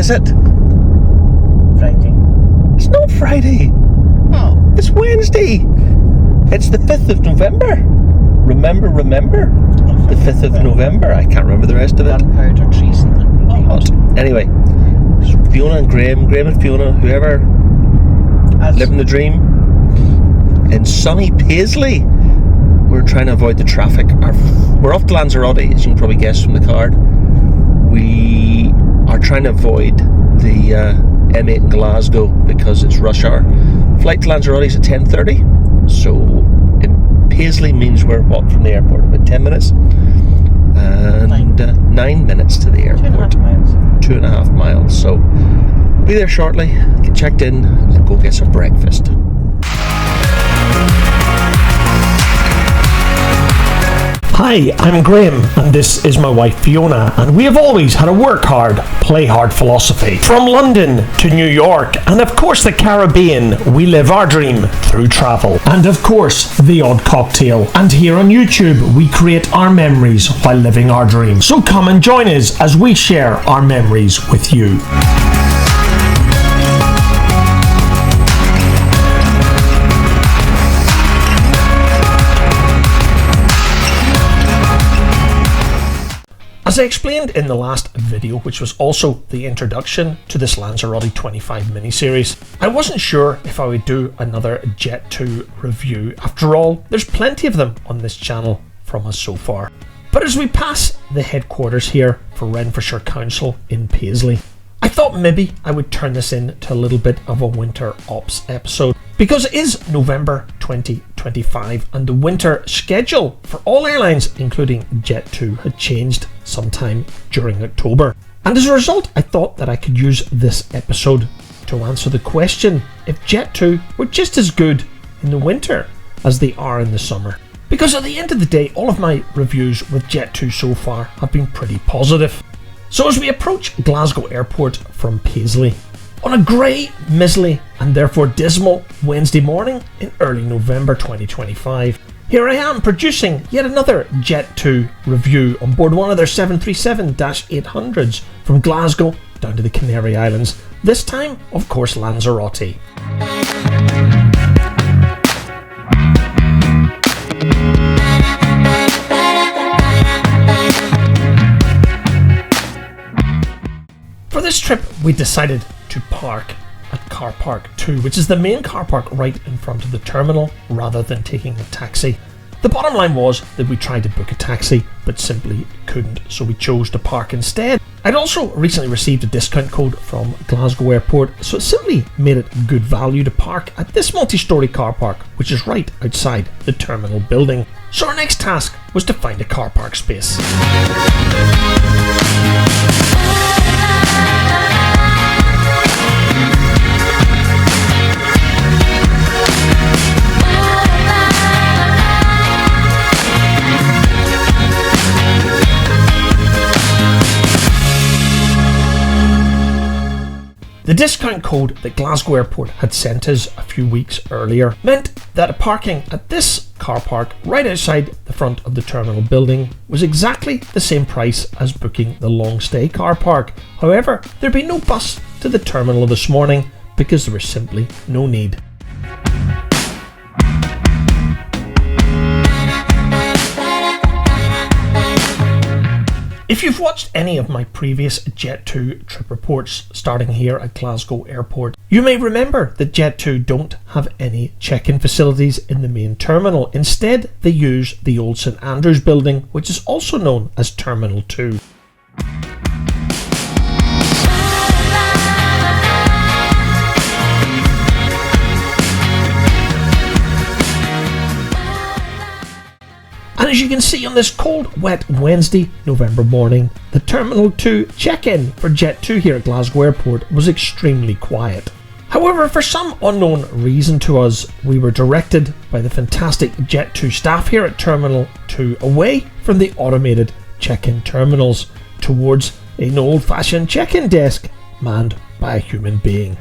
is it? Friday. It's not Friday. Oh. It's Wednesday. It's the 5th of November. Remember? The 5th of November. I can't remember the rest of it. Gunpowder treason and blood. Anyway, Fiona and Graham and Fiona, whoever, living the dream in sunny Paisley. We're trying to avoid the traffic. We're off to Lanzarote, as you can probably guess from the card. We are trying to avoid the M8 in Glasgow because it's rush hour. Flight to Lanzarote is at 10:30, so in Paisley means we're from the airport about 10 minutes and 9 minutes to the airport. 2.5 miles. 2.5 miles. So be there shortly, get checked in and go get some breakfast. Hi, I'm Graham, and this is my wife Fiona, and we have always had a work hard, play hard philosophy. From London to New York, and of course the Caribbean, we live our dream through travel. And of course, the odd cocktail. And here on YouTube, we create our memories while living our dream. So come and join us as we share our memories with you. As I explained in the last video, which was also the introduction to this Lanzarote 25 miniseries, I wasn't sure if I would do another Jet2 review. After all, there's plenty of them on this channel from us so far. But as we pass the headquarters here for Renfrewshire Council in Paisley, I thought maybe I would turn this into a little bit of a winter ops episode, because it is November 2025 and the winter schedule for all airlines, including Jet2, had changed sometime during October. And as a result, I thought that I could use this episode to answer the question if Jet2 were just as good in the winter as they are in the summer. Because at the end of the day, all of my reviews with Jet2 so far have been pretty positive. So as we approach Glasgow Airport from Paisley, on a grey, mizzly and therefore dismal Wednesday morning in early November 2025, here I am producing yet another Jet2 review on board one of their 737-800s from Glasgow down to the Canary Islands, this time of course Lanzarote. For this trip, we decided to park at Car Park 2, which is the main car park right in front of the terminal, rather than taking a taxi. The bottom line was that we tried to book a taxi, but simply couldn't, so we chose to park instead. I'd also recently received a discount code from Glasgow Airport, so it simply made it good value to park at this multi-storey car park, which is right outside the terminal building. So our next task was to find a car park space. The discount code that Glasgow Airport had sent us a few weeks earlier meant that parking at this car park right outside the front of the terminal building was exactly the same price as booking the long stay car park. However, there'd be no bus to the terminal this morning because there was simply no need. If you've watched any of my previous Jet2 trip reports starting here at Glasgow Airport, you may remember that Jet2 don't have any check-in facilities in the main terminal. Instead, they use the old St Andrews building, which is also known as Terminal 2. And as you can see on this cold, wet Wednesday, November morning, the Terminal 2 check-in for Jet2 here at Glasgow Airport was extremely quiet. However, for some unknown reason to us, we were directed by the fantastic Jet2 staff here at Terminal 2 away from the automated check-in terminals towards an old-fashioned check-in desk manned by a human being.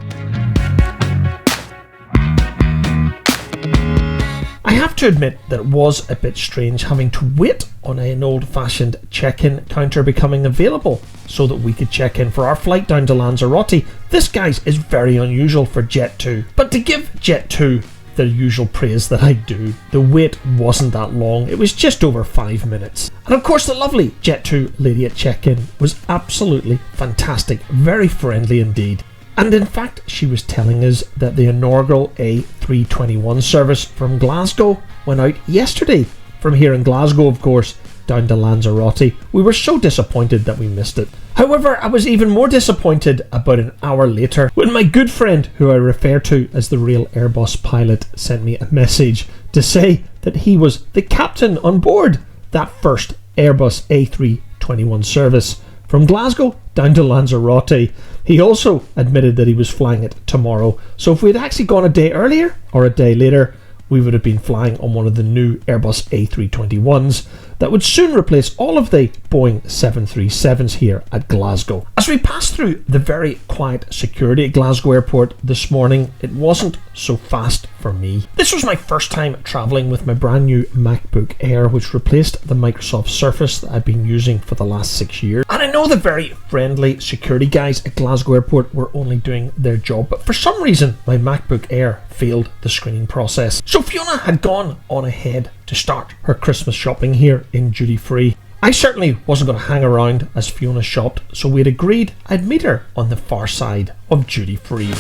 I have to admit that it was a bit strange having to wait on an old-fashioned check-in counter becoming available so that we could check in for our flight down to Lanzarote. This, guys, is very unusual for Jet2. But to give Jet2 the usual praise that I do, the wait wasn't that long. It was just over 5 minutes. And of course the lovely Jet2 lady at check-in was absolutely fantastic, very friendly indeed. And in fact she was telling us that the inaugural A321 service from Glasgow went out yesterday. From here in Glasgow, of course, down to Lanzarote. We were so disappointed that we missed it. However, I was even more disappointed about an hour later when my good friend, who I refer to as the real Airbus pilot, sent me a message to say that he was the captain on board that first Airbus A321 service from Glasgow down to Lanzarote. He also admitted that he was flying it tomorrow. So if we had actually gone a day earlier or a day later, we would have been flying on one of the new Airbus A321s that would soon replace all of the Boeing 737s here at Glasgow. As we passed through the very quiet security at Glasgow Airport this morning, it wasn't so fast for me. This was my first time travelling with my brand new MacBook Air, which replaced the Microsoft Surface that I've been using for the last 6 years. And I know the very friendly security guys at Glasgow Airport were only doing their job, but for some reason my MacBook Air failed the screening process. So Fiona had gone on ahead to start her Christmas shopping here in duty free. I certainly wasn't going to hang around as Fiona shopped, so we had agreed I'd meet her on the far side of duty free.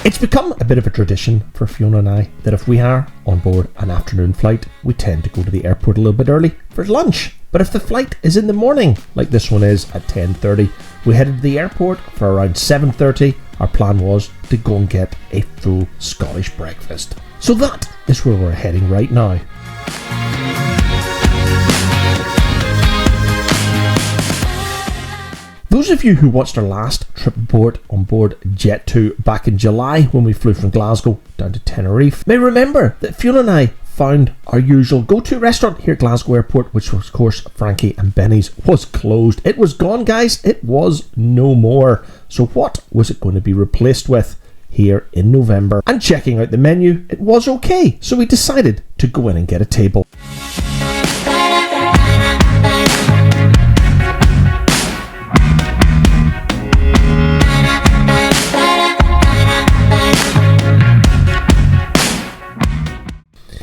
It's become a bit of a tradition for Fiona and I that if we are on board an afternoon flight, we tend to go to the airport a little bit early for lunch. But if the flight is in the morning, like this one is at 10:30, we headed to the airport for around 7:30. Our plan was to go and get a full Scottish breakfast. So that is where we're heading right now. Those of you who watched our last trip report on board Jet2 back in July when we flew from Glasgow down to Tenerife may remember that Fiona and I found our usual go-to restaurant here at Glasgow Airport, which was of course Frankie and Benny's, was closed. It was gone, guys. It was no more. So what was it going to be replaced with here in November? And checking out the menu, it was okay. So we decided to go in and get a table.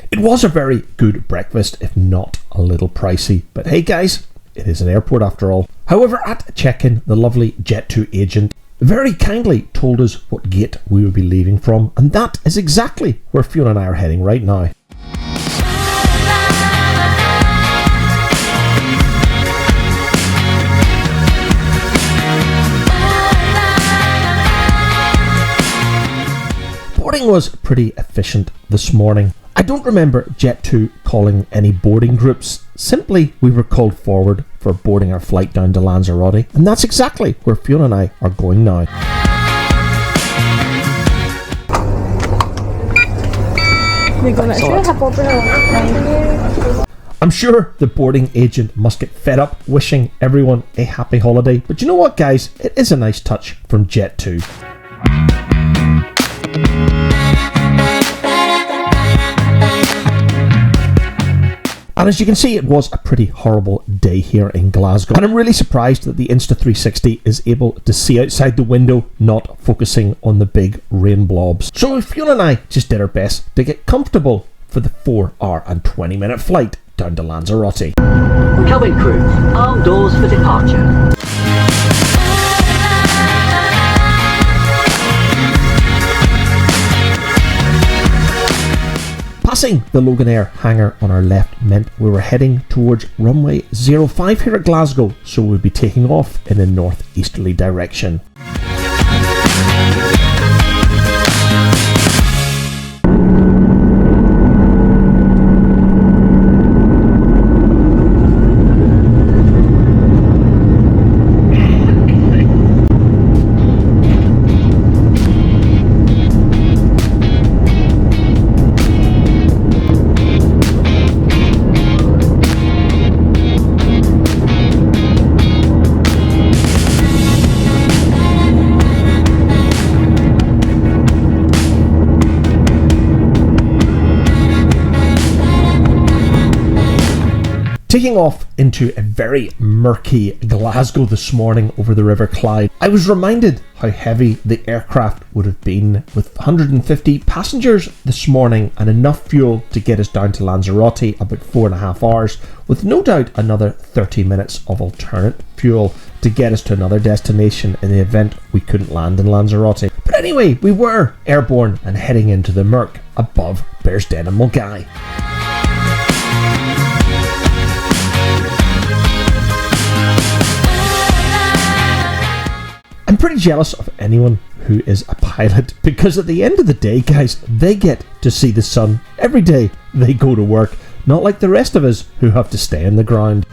It was a very good breakfast, if not a little pricey. But hey guys, it is an airport after all. However, at check-in, the lovely Jet2 agent very kindly told us what gate we would be leaving from, and that is exactly where Fiona and I are heading right now. Boarding was pretty efficient this morning. I don't remember Jet2 calling any boarding groups. Simply, we were called forward for boarding our flight down to Lanzarote, and that's exactly where Fiona and I are going now. I'm sure the boarding agent must get fed up wishing everyone a happy holiday, but you know what, guys? It is a nice touch from Jet2. And as you can see, it was a pretty horrible day here in Glasgow. And I'm really surprised that the Insta360 is able to see outside the window, not focusing on the big rain blobs. So Fiona and I just did our best to get comfortable for the 4-hour and 20-minute flight down to Lanzarote. Cabin crew, arm doors for departure. Passing the Loganair hangar on our left meant we were heading towards runway 05 here at Glasgow, so we'd be taking off in a northeasterly direction. Taking off into a very murky Glasgow this morning over the River Clyde, I was reminded how heavy the aircraft would have been, with 150 passengers this morning and enough fuel to get us down to Lanzarote about 4.5 hours, with no doubt another 30 minutes of alternate fuel to get us to another destination in the event we couldn't land in Lanzarote. But anyway, we were airborne and heading into the murk above Bearsden and Mulgai. I'm pretty jealous of anyone who is a pilot, because at the end of the day, guys, they get to see the sun every day they go to work, not like the rest of us who have to stay on the ground.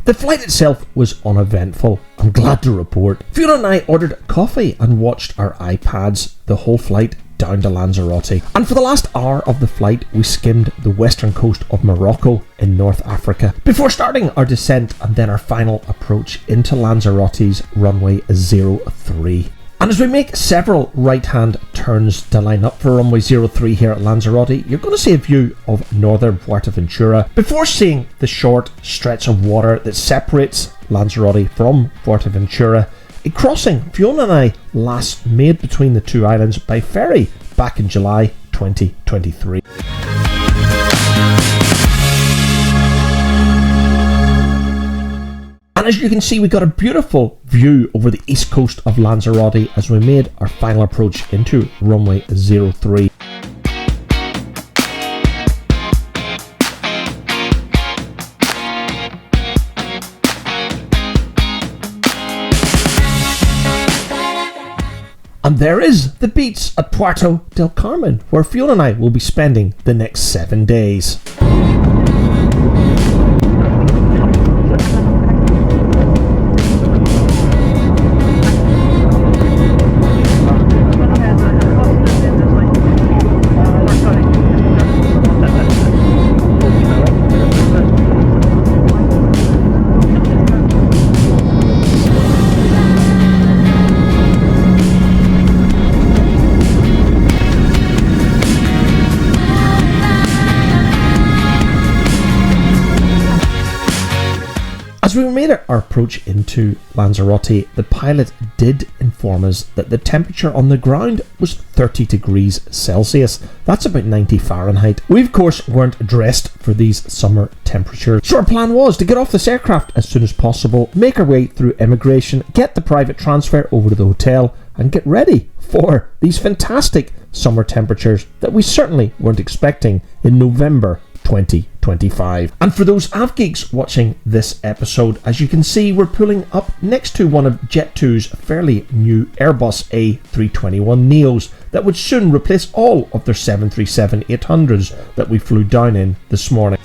The flight itself was uneventful, I'm glad to report. Fiona and I ordered coffee and watched our iPads the whole flight down to Lanzarote. And for the last hour of the flight, we skimmed the western coast of Morocco in North Africa, before starting our descent and then our final approach into Lanzarote's runway 03. And as we make several right-hand turns to line up for runway 03 here at Lanzarote, you're going to see a view of northern Fuerteventura before seeing the short stretch of water that separates Lanzarote from Fuerteventura, a crossing Fiona and I last made between the two islands by ferry back in July 2023. And as you can see, we got a beautiful view over the east coast of Lanzarote as we made our final approach into runway 03. And there is the beach at Puerto del Carmen, where Fiona and I will be spending the next 7 days. As we made our approach into Lanzarote, the pilot did inform us that the temperature on the ground was 30 degrees Celsius. That's about 90 Fahrenheit. We of course weren't dressed for these summer temperatures, so our plan was to get off this aircraft as soon as possible, make our way through immigration, get the private transfer over to the hotel, and get ready for these fantastic summer temperatures that we certainly weren't expecting in November 2025. And for those av geeks watching this episode, as you can see, we're pulling up next to one of Jet2's fairly new Airbus A321 Neos that would soon replace all of their 737-800s that we flew down in this morning.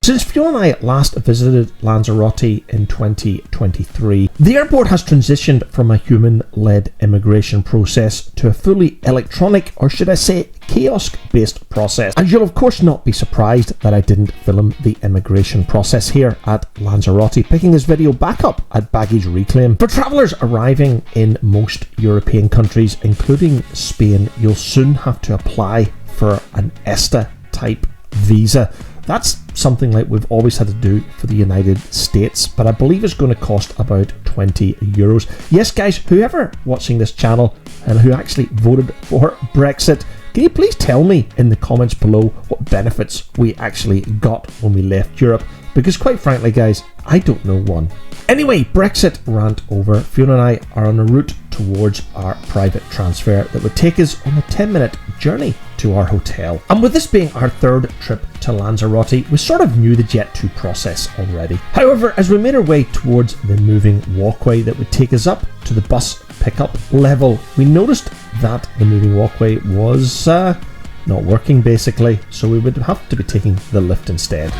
Since Fiona and I last visited Lanzarote in 2023, the airport has transitioned from a human-led immigration process to a fully electronic, or should I say kiosk-based process. And you'll of course not be surprised that I didn't film the immigration process here at Lanzarote, picking this video back up at baggage reclaim. For travellers arriving in most European countries, including Spain, you'll soon have to apply for an ESTA-type visa. That's something like we've always had to do for the United States, but I believe it's going to cost about 20 euros. Yes, guys, whoever watching this channel and who actually voted for Brexit, can you please tell me in the comments below what benefits we actually got when we left Europe? Because quite frankly, guys, I don't know one. Anyway, Brexit rant over. Fiona and I are on a route towards our private transfer that would take us on a 10-minute journey to our hotel. And with this being our third trip to Lanzarote, we sort of knew the Jet2 process already. However, as we made our way towards the moving walkway that would take us up to the bus pickup level, we noticed that the moving walkway was not working basically, so we would have to be taking the lift instead.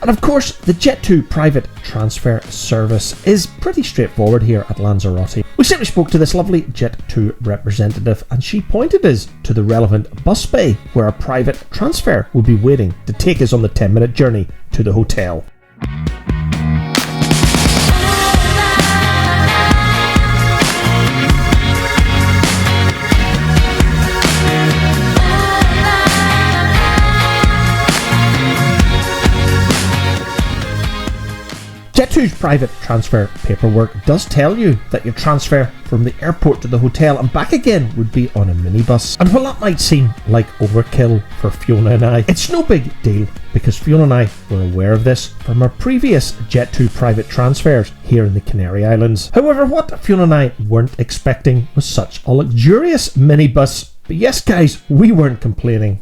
And of course, the Jet2 private transfer service is pretty straightforward here at Lanzarote. We simply spoke to this lovely Jet2 representative and she pointed us to the relevant bus bay where a private transfer will be waiting to take us on the 10-minute journey to the hotel. Jet2's private transfer paperwork does tell you that your transfer from the airport to the hotel and back again would be on a minibus. And while that might seem like overkill for Fiona and I, it's no big deal because Fiona and I were aware of this from our previous Jet2 private transfers here in the Canary Islands. However, what Fiona and I weren't expecting was such a luxurious minibus. But yes guys, we weren't complaining.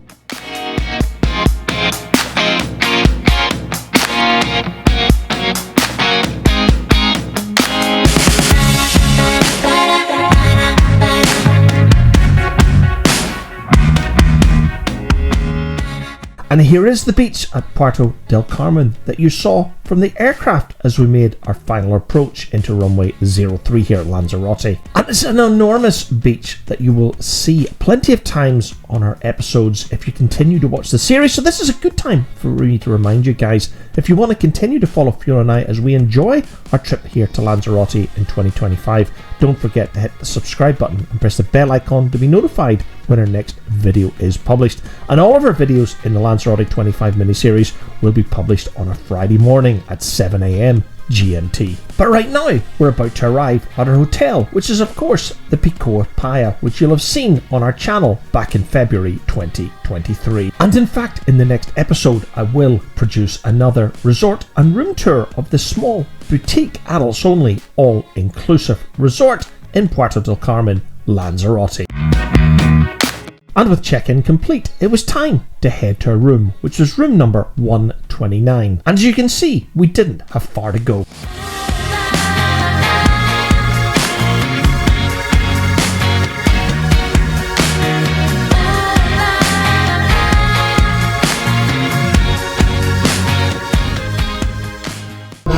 And here is the beach at Puerto del Carmen that you saw from the aircraft as we made our final approach into runway 03 here at Lanzarote. And it's an enormous beach that you will see plenty of times on our episodes if you continue to watch the series. So this is a good time for me to remind you guys, if you want to continue to follow Fiona and I as we enjoy our trip here to Lanzarote in 2025, don't forget to hit the subscribe button and press the bell icon to be notified when our next video is published. And all of our videos in the Lanzarote 25 miniseries will be published on a Friday morning at 7 AM GMT. But right now, we're about to arrive at our hotel, which is of course the Pico Paya, which you'll have seen on our channel back in February 2023. And in fact, in the next episode, I will produce another resort and room tour of the small, boutique, adults only, all-inclusive resort in Puerto del Carmen, Lanzarote. And with check-in complete, it was time to head to our room, which was room number 129. And as you can see, we didn't have far to go.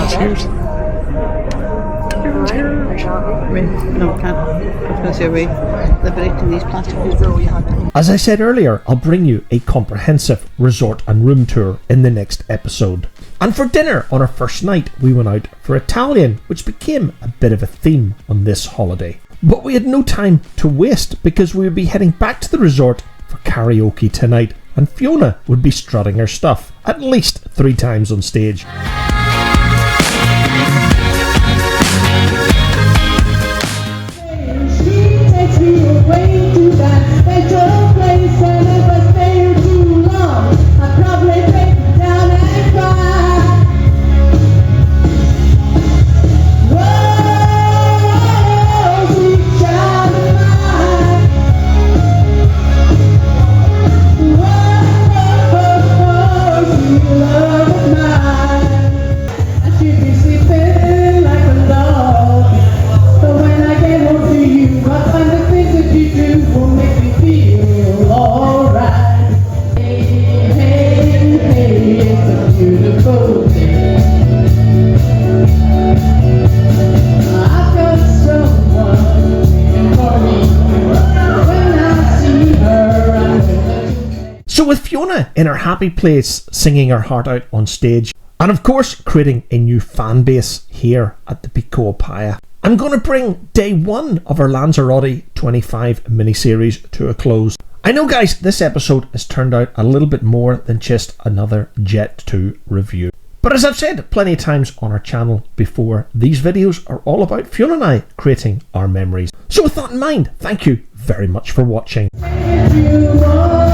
Cheers. No, can't. I was going to say we liberating these plastic ones. As I said earlier, I'll bring you a comprehensive resort and room tour in the next episode. And for dinner on our first night, we went out for Italian, which became a bit of a theme on this holiday. But we had no time to waste because we would be heading back to the resort for karaoke tonight, and Fiona would be strutting her stuff at least 3 times on stage. Way to that special place, and if I stay here too long, I'll probably break down and cry. Whoa, sweet child of mine. Whoa, sweet love of mine. I should be sleeping like a dog, but when I get home to you, I find the things that you do will make me feel alright. Hey, hey, hey, it's a beautiful day. I've got someone waiting for me. When I see her, I'm gonna. So with Fiona in her happy place, singing her heart out on stage, and of course creating a new fan base here at the Pico Paya, I'm going to bring day 1 of our Lanzarote 25 miniseries to a close. I know guys, this episode has turned out a little bit more than just another Jet2 review. But as I've said plenty of times on our channel before, these videos are all about Fiona and I creating our memories. So with that in mind, thank you very much for watching. If you want